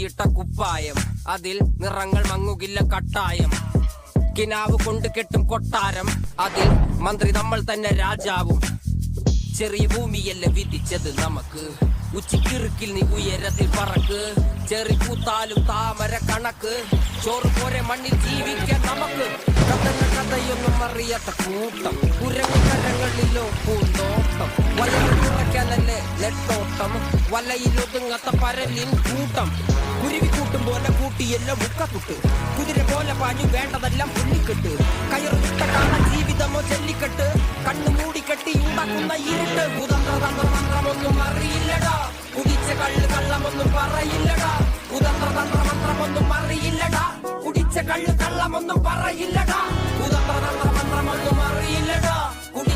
ഊരിയിട്ട കുപ്പായം, അതിൽ നിറങ്ങൾ മങ്ങുകില്ല കട്ടായം. കിനാവ് കൊണ്ട് കെട്ടും കൊട്ടാരം, അതിൽ മന്ത്രി നമ്മൾ തന്നെ രാജാവും. ചെറിയ ഭൂമിയല്ല വിധിച്ചത് നമുക്ക്, ഉച്ചക്കിറുക്കിൽ നീ ഉയരത്തിൽ പറക്ക്. ചെറി പൂത്താലും താമര കണക്ക്, ചോറ് പോരെ മണ്ണിൽ ജീവിക്കാൻ നമുക്ക്. കഥയൊന്നും അറിയാത്ത കൂട്ടം, കുരങ്ങുകരങ്ങളിലോ പൂന്തോട്ടം. വയറ് കുറയ്ക്കാനല്ലേ നെട്ടോട്ടം, വലയിലൊതുങ്ങാത്ത പരലിൻ കൂട്ടം. കുരുവി കൂട്ടും പോലെ കൂട്ടിയല്ലോ മുക്കക്കുട്ട്, കുതിര പോലെ പാഞ്ഞു വേണ്ടതെല്ലാം പുള്ളിക്കെട്ട്. കയറുവിട്ട കാണാൻ ജീവിതമോ ജല്ലിക്കെട്ട്, കണ്ണു മൂടിക്കെട്ടി ഉണ്ടാക്കുന്ന ഇരുട്ട്. കുതന്ത്രതന്ത്രമന്ത്രമൊന്നും അറിയില്ലടാ, കുടിച്ച കള്ള് കള്ളമൊന്നും പറയില്ലടാ. കുതന്ത്രതന്ത്രമന്ത്രമൊന്നും അറിയില്ലടാ, കുടിച്ച കള്ള് കള്ളമൊന്നും പറയില്ലടാ.